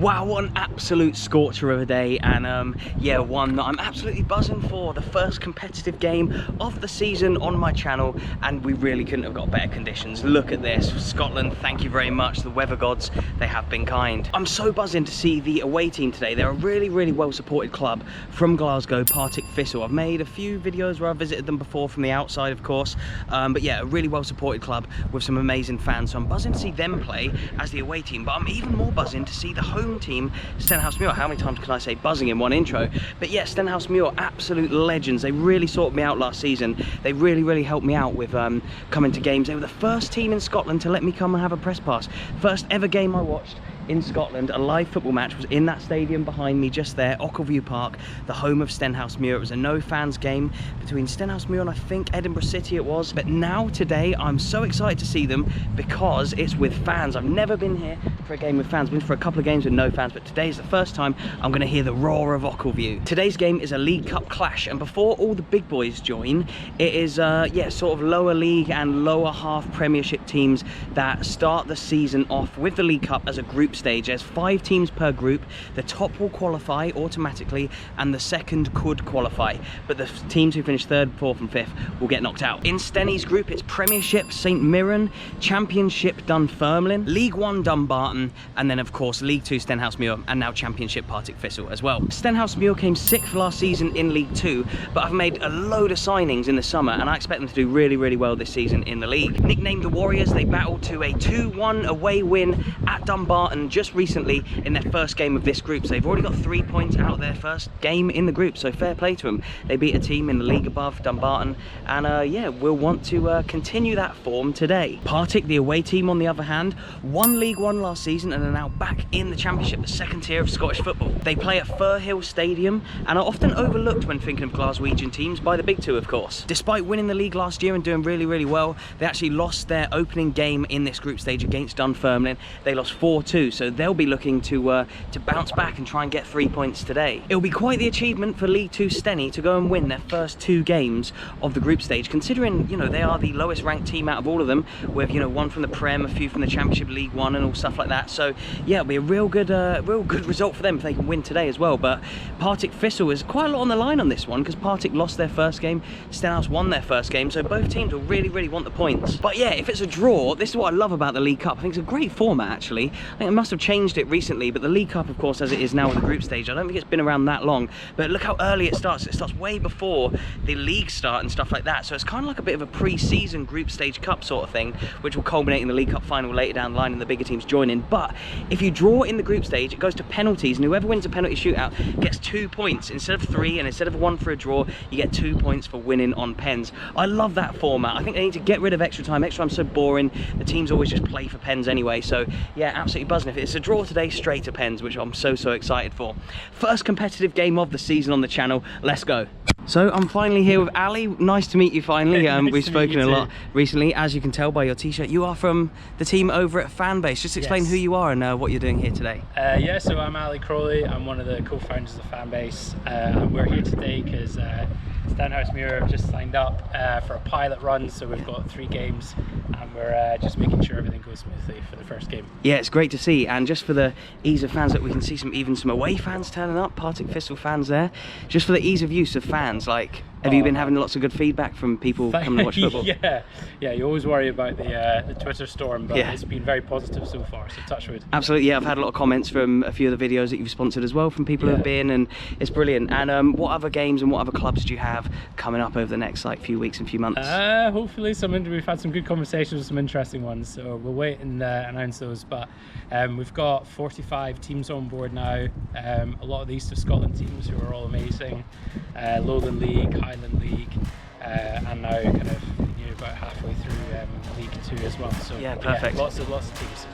Wow, what an absolute scorcher of a day, and yeah, one that I'm absolutely buzzing for. The first competitive game of the season on my channel, and we really couldn't have got better conditions. Look at this. Scotland, thank you very much. The weather gods, they have been kind. I'm so buzzing to see the away team today. They're a really well supported club from Glasgow, Partick Thistle. I've made a few videos where I've visited them before from the outside, of course, but yeah, a really well supported club with some amazing fans. So I'm buzzing to see them play as the away team, but I'm even more buzzing to see the home team, Stenhousemuir. How many times can I say buzzing in one intro? But yeah, Stenhousemuir, absolute legends. They really sorted me out last season. They really helped me out with coming to games. They were the first team in Scotland to let me come and have a press pass. First ever game I watched in Scotland, a live football match, was in that stadium behind me just there, Ochilview Park, the home of Stenhousemuir. It was a no fans game between Stenhousemuir and I think Edinburgh City it was. But now today I'm so excited to see them because it's with fans. I've never been here for a game with fans. I've been for a couple of games with no fans, but today is the first time I'm going to hear the roar of Ochilview. Today's game is a League Cup clash, and before all the big boys join, it is yeah, sort of lower league and lower half Premiership teams that start the season off with the League Cup as a group stage. There's 5 teams per group. The top will qualify automatically and the second could qualify, but the teams who finish 3rd, 4th and 5th will get knocked out. In Stenny's group, it's Premiership St Mirren, Championship Dunfermline, League 1 Dumbarton, and then of course League 2 Stenhousemuir, and now Championship Partick Thistle as well. Stenhousemuir came 6th last season in League 2, but I've made a load of signings in the summer and I expect them to do really well this season in the league. Nicknamed the Warriors, they battled to a 2-1 away win at Dumbarton just recently in their first game of this group, so they've already got 3 points out of their first game in the group, so fair play to them. They beat a team in the league above, Dumbarton, and yeah, we'll want to continue that form today. Partick, the away team, on the other hand, won League 1 last season and are now back in the Championship, the 2nd tier of Scottish football. They play at Firhill Stadium and are often overlooked when thinking of Glaswegian teams by the big two, of course. Despite winning the league last year and doing really well, they actually lost their opening game in this group stage against Dunfermline. They lost 4-2, so they'll be looking to bounce back and try and get 3 points today. It'll be quite the achievement for League 2 Stenny to go and win their first 2 games of the group stage, considering, you know, they are the lowest ranked team out of all of them, with, you know, 1 from the Prem, a few from the Championship, League 1 and all stuff like that. So yeah, it'll be a real good result for them if they can win today as well. But Partick Thistle is quite a lot on the line on this one, because Partick lost their first game, Stenhouse won their first game, so both teams will really want the points. But yeah, if it's a draw, this is what I love about the League Cup. I think it's a great format actually. I think it must have changed it recently, but the League Cup, of course, as it is now in the group stage, I don't think it's been around that long, but look how early it starts. It starts way before the league start and stuff like that, so it's kind of like a bit of a pre-season group stage cup sort of thing, which will culminate in the League Cup final later down the line and the bigger teams join in. But if you draw in the group stage, it goes to penalties, and whoever wins a penalty shootout gets 2 points instead of 3, and instead of 1 for a draw, you get 2 points for winning on pens. I love that format. I think they need to get rid of extra time. Extra time's so boring. The teams always just play for pens anyway, so yeah, absolutely buzzing. If it's a draw today, straight to pens, which I'm so excited for. First competitive game of the season on the channel. Let's go. So I'm finally here with Ali. Nice to meet you finally. We've spoken a lot recently, as you can tell by your t-shirt. You are from the team over at Fanbase. Just explain who you are and what you're doing here today. Yeah, so I'm Ali Crowley. I'm one of the co-founders of Fanbase, and we're here today because Stenhousemuir have just signed up for a pilot run, so we've got 3 games and we're just making sure everything goes smoothly for the first game. Yeah, it's great to see, and just for the ease of fans, that we can see even some away fans turning up, Partick Thistle fans there. Just for the ease of use of fans, like, have you been having lots of good feedback from people coming to watch football? Yeah, you always worry about the Twitter storm, but it's been very positive so far, so touch wood. Absolutely, yeah, I've had a lot of comments from a few of the videos that you've sponsored as well, from people who have been, and it's brilliant. And what other games and what other clubs do you have coming up over the next few weeks and few months? Hopefully we've had some good conversations with some interesting ones, so we'll wait and announce those. But we've got 45 teams on board now, a lot of the East of Scotland teams who are all amazing, Lowland League, Highland League, and now kind of about halfway through League 2 as well. So yeah, perfect. Lots of teams.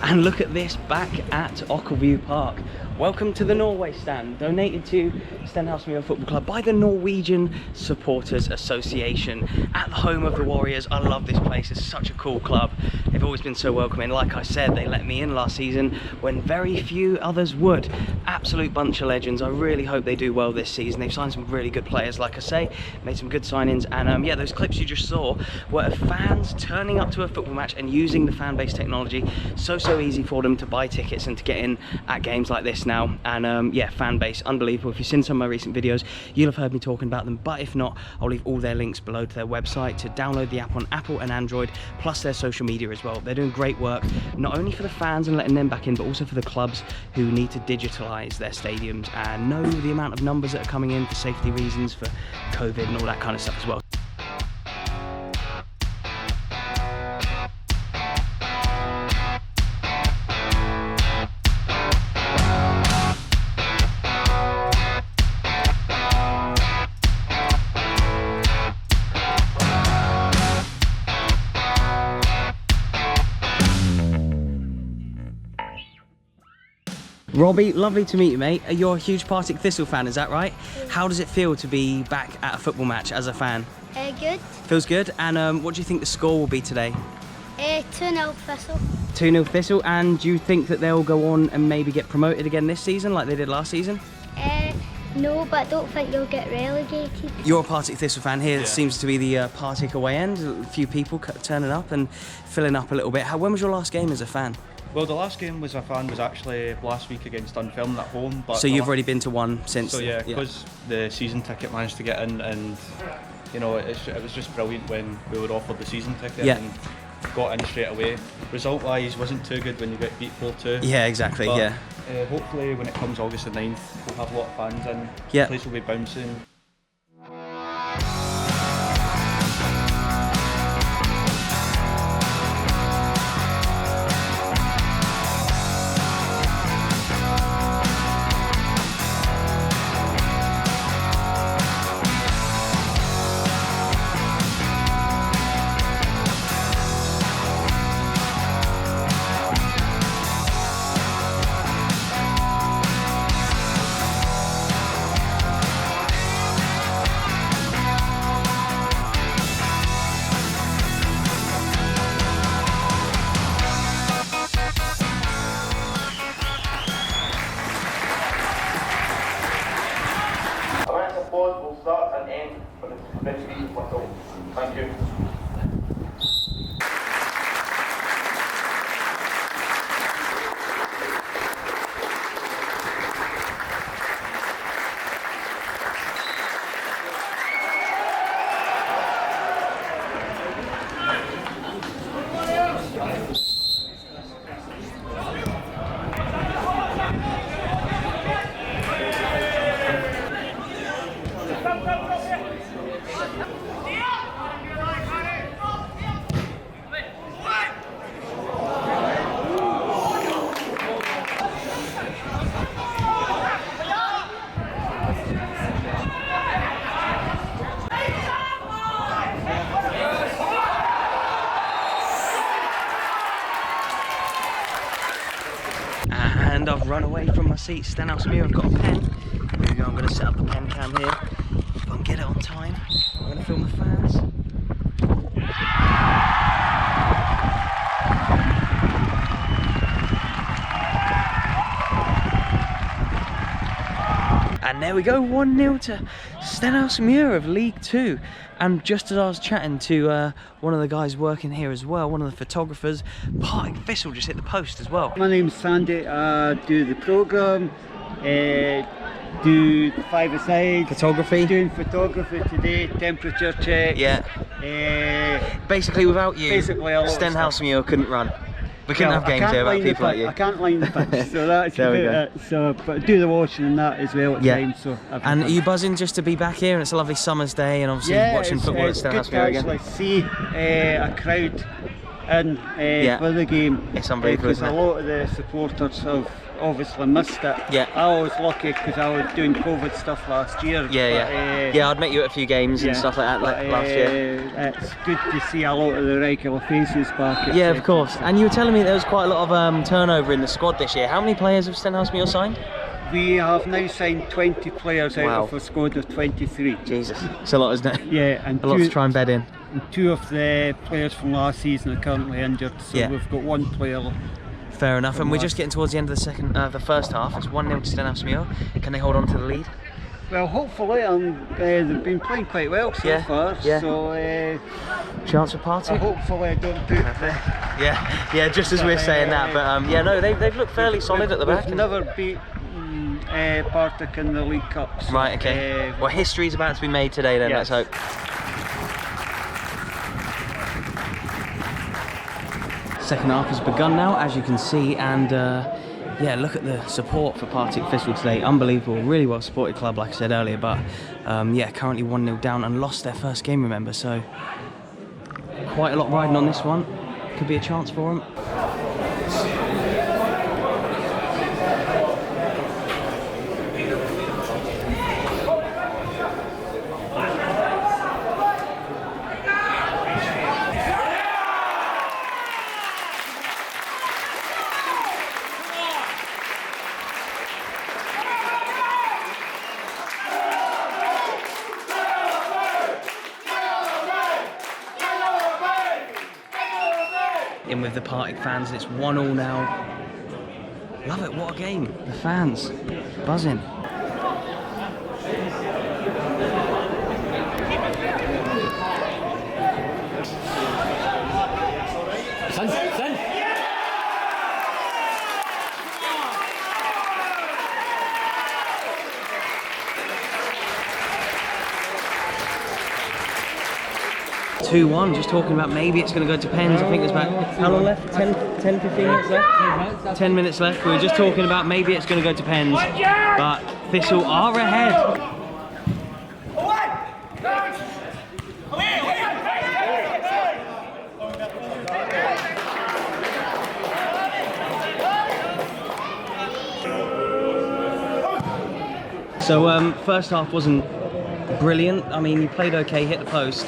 And look at this, back at Ochilview Park. Welcome to the Norway stand, donated to Stenhousemuir Football Club by the Norwegian Supporters Association at the home of the Warriors. I love this place, it's such a cool club. They've always been so welcoming. Like I said, they let me in last season when very few others would. Absolute bunch of legends. I really hope they do well this season. They've signed some really good players, like I say, made some good signings, and yeah, those clips you just saw were of fans turning up to a football match and using the fan-based technology. So easy for them to buy tickets and to get in at games like this now. And yeah, fan base, unbelievable. If you've seen some of my recent videos, you'll have heard me talking about them, but if not, I'll leave all their links below to their website, to download the app on Apple and Android, plus their social media as well. They're doing great work, not only for the fans and letting them back in, but also for the clubs who need to digitalise their stadiums and know the amount of numbers that are coming in for safety reasons, for COVID and all that kind of stuff as well. Robbie, lovely to meet you, mate. You're a huge Partick Thistle fan, is that right? Yeah. How does it feel to be back at a football match as a fan? Good. Feels good. And what do you think the score will be today? 2-0 Thistle. 2-0 Thistle. And do you think that they'll go on and maybe get promoted again this season like they did last season? No, but I don't think they'll get relegated. You're a Partick Thistle fan here. Yeah. It seems to be the Partick away end. A few people turning up and filling up a little bit. When was your last game as a fan? Well, the last game was actually last week against Dunfermline at home. But so you've already been to one since? So yeah, because the season ticket managed to get in, and you know it was just brilliant when we were offered the season ticket and got in straight away. Result-wise, wasn't too good when you get beat 4-2. Yeah, exactly. But, yeah. Hopefully, when it comes August the 9th, we'll have a lot of fans in. Yeah. The place will be bouncing. Will start and end for the referee whistle. Thank you. And I've run away from my seat. Stenhousemuir, I've got a pen. Here we go, I'm going to set up the pen cam here. If I can get it on time, I'm going to film the fans. And there we go, 1-0 to Stenhousemuir of League 2. And just as I was chatting to one of the guys working here as well, one of the photographers, Partick Thistle just hit the post as well. My name's Sandy, I do the programme, do the five-a-side. Photography. Doing photography today, temperature check. Yeah. Basically without you, Stenhousemuir couldn't run. We couldn't have games here without people like you. I can't line the pitch, so that's there we go. it. So, but I do the washing and that as well at times. So and are you buzzing just to be back here? And it's a lovely summer's day, and obviously watching football at Stenhousemuir again. It's good to actually see a crowd in for the game. It's unbelievable, Because isn't it? a lot of the supporters have obviously missed it. Yeah. I was lucky because I was doing COVID stuff last year. Yeah, I'd met you at a few games and stuff like that last year. It's good to see a lot of the regular faces back. Yeah, of course. And you were telling me there was quite a lot of turnover in the squad this year. How many players have Stenhousemuir signed? We have now signed 20 players out Wow. of a squad of 23. Jesus, it's a lot, isn't it? Yeah, and A lot to try and bed in. two of the players from last season are currently injured, so Yeah. we've got one player. Fair enough, and we're just getting towards the end of the first half. It's 1-0 to Stenhousemuir. Can they hold on to the lead? Well, hopefully, they've been playing quite well so Yeah, far, yeah. so Chance for Partick? hopefully I don't put Yeah, just as we're saying that, but yeah, no, they've looked fairly solid at the back. We've never beat Partick in the League Cups. Right, okay. Well, history's about to be made today then, Yes. let's hope. Second half has begun now, as you can see, and yeah, look at the support for Partick Thistle today. Unbelievable, really well supported club, like I said earlier, but yeah, currently 1-0 down and lost their first game, remember, so quite a lot riding on this one. Could be a chance for them. In with the Partick fans, and it's 1-1 now. Love it, what a game. The fans, buzzing. Just talking about maybe it's going to go to pens. I think there's about, how long left? 10, 15 minutes left? 10 minutes left. We were just talking about maybe it's going to go to pens, but Thistle are ahead. So first half wasn't brilliant. I mean, you played okay, hit the post,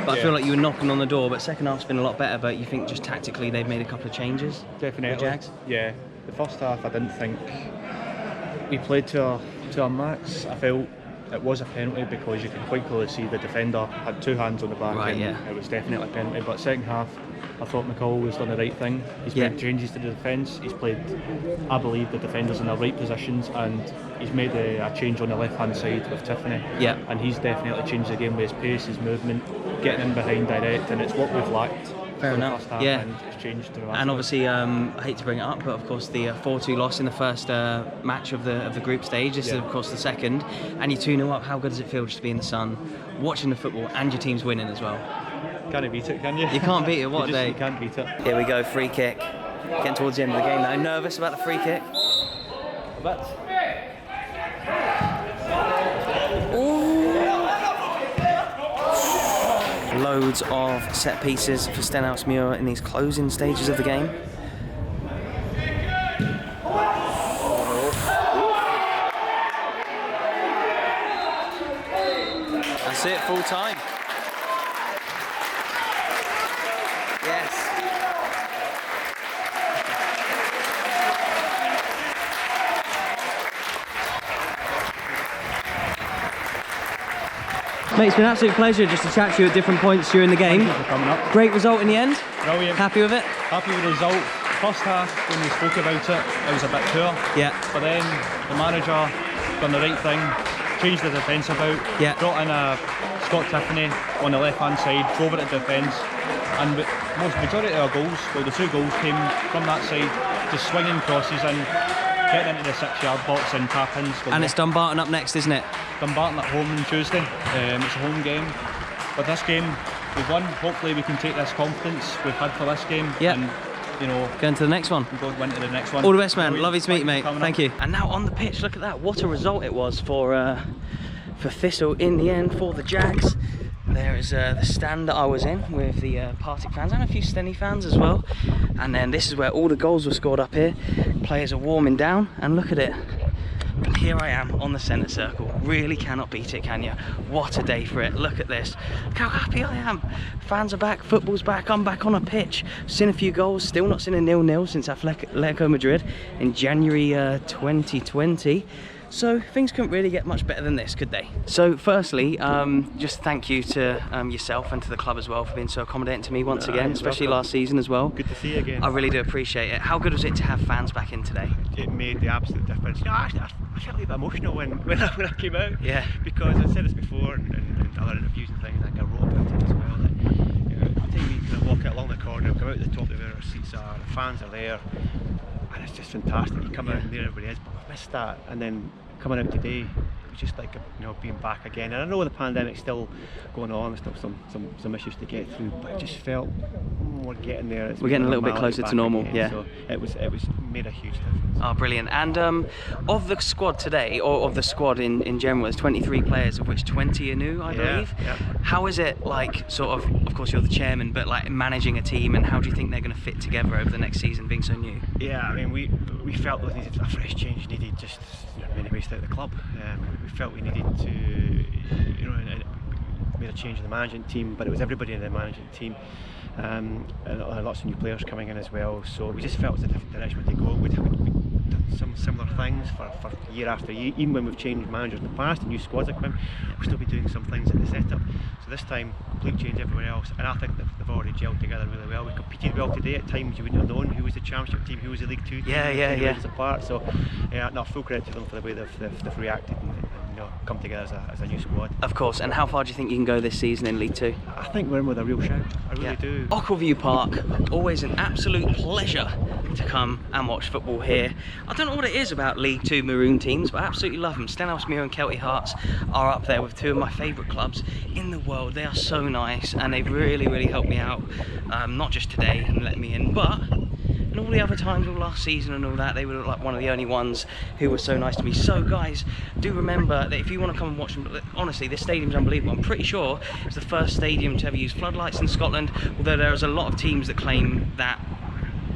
but I feel like you were knocking on the door. But second half's been a lot better. But you think just tactically they've made a couple of changes? Definitely. The Jags? Yeah. The first half I didn't think we played to our max. I felt it was a penalty because you can quite clearly see the defender had two hands on the back, Right, and yeah. it was definitely a penalty. But second half, I thought McCall has done the right thing. He's made changes to the defence. He's played, I believe, the defenders in the right positions, and he's made a change on the left-hand side with Tiffany. Yeah. And he's definitely changed the game with his pace, his movement, getting in behind direct, and it's what we've lacked. Fair for the enough. first half, Yeah. and it's changed dramatically. And obviously, I hate to bring it up, but of course the 4-2 loss in the first match of the group stage. This is of course the second, and you're 2-0 up. How good does it feel just to be in the sun, watching the football, and your team's winning as well? Can't beat it, can you? You can't beat it. What a day! You can't beat it. Here we go, free kick. Getting towards the end of the game now. Nervous about the free kick? A bit. Loads of set pieces for Stenhousemuir in these closing stages of the game. That's it, full time. Yes. Mate, it's been an absolute pleasure just to chat to you at different points during the game. Thank you for coming up. Great result in the end. Brilliant. Happy with it? Happy with the result. First half, when we spoke about it was a bit poor. Yeah. But then the manager done the right thing, changed the defence about, Yeah. brought in a Scott Tiffany on the left-hand side, drove it at defence, and the majority of our goals, well, the two goals came from that side, just swinging crosses and getting into the 6-yard box and tap-ins. And it's Dumbarton up next, isn't it? Dumbarton at home on Tuesday. It's a home game. But this game, we've won. Hopefully we can take this confidence we've had for this game and, you know, going to the next one. Go into the next one. All the best, man. Brilliant. Lovely to meet you, mate. Coming Thank up. you. And now on the pitch, look at that. What a result it was for Thistle in the end, for the Jags. There is the stand that I was in with the Partick fans and a few Stenny fans as well. And then this is where all the goals were scored up here. Players are warming down, and look at it. here I am on the centre circle. Really cannot beat it, can you? What a day for it. Look at this. Look how happy I am. Fans are back, football's back, I'm back on a pitch. Seen a few goals, still not seen a 0-0 since Atletico Madrid in January 2020. So things couldn't really get much better than this, could they? So firstly, just thank you to yourself and to the club as well for being so accommodating to me once again, especially last season as well. Good to see you again. I really do appreciate it. How good was it to have fans back in today? It made the absolute difference. You know, actually, I felt a little bit emotional when I came out. Yeah. Because I said this before and other interviews and things, and I wrote about it as well. That, you know, every time we kind of walk out along the corner, come out at the top of where our seats are, the fans are there, and it's just fantastic. You come out and there everybody is, but I missed that. And then coming out today, it was just like, you know, being back again. And I know the pandemic's still going on, there's still some issues to get through, but it just felt we're getting there. We're getting a little bit closer to normal, again. yeah. So it was made a huge difference. Oh, brilliant. And of the squad today, or of the squad in general, there's 23 players, of which 20 are new, I believe. Yeah. How is it, like, sort of course you're the chairman, but like managing a team, and how do you think they're going to fit together over the next season being so new? Yeah, I mean, we felt there needed a fresh change, needed just, you know, many ways out of the club. We felt we needed to, you know, made a change in the management team, but it was everybody in the management team. And lots of new players coming in as well, so we just felt it was a different direction to go. We'd done some similar things for year after year, even when we've changed managers in the past and new squads have come in, we'll still be doing some things at the setup. So this time, complete change everywhere else, and I think that they've already gelled together really well. We competed well today. At times you wouldn't have known who was the championship team, who was the League Two team. Yeah. Apart. So yeah, no, full credit to them for the way they've reacted and you know, come together as a new squad. Of course. And how far do you think you can go this season in League Two? I think we're in with a real shout. I really do. Ochilview Park, always an absolute pleasure to come and watch football here. I don't know what it is about League Two maroon teams, but I absolutely love them. Stenhousemuir and Kelty Hearts are up there with two of my favourite clubs in the world. They are so nice, and they've really helped me out, not just today and let me in, but and all the other times, all last season and all that, they were like one of the only ones who were so nice to me. So guys, do remember that if you want to come and watch them, honestly, this stadium's unbelievable. I'm pretty sure it's the first stadium to ever use floodlights in Scotland, although there's a lot of teams that claim that,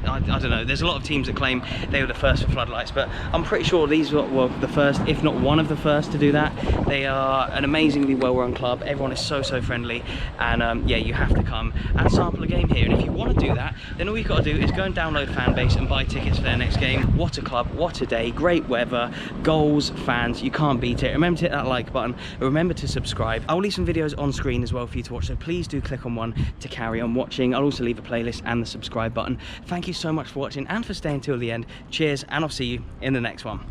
I don't know, there's a lot of teams that claim they were the first for floodlights, but I'm pretty sure these were the first, if not one of the first to do that. They are an amazingly well-run club. Everyone is so friendly, and yeah, you have to come and sample a game here. And if you want to do that, then all you've got to do is go and download Fanbase and buy tickets for their next game. What a club, what a day, great weather, goals, fans, you can't beat it. Remember to hit that like button, remember to subscribe. I'll leave some videos on screen as well for you to watch, so please do click on one to carry on watching. I'll also leave a playlist and the subscribe button. Thank you so much for watching and for staying till the end. Cheers, and I'll see you in the next one.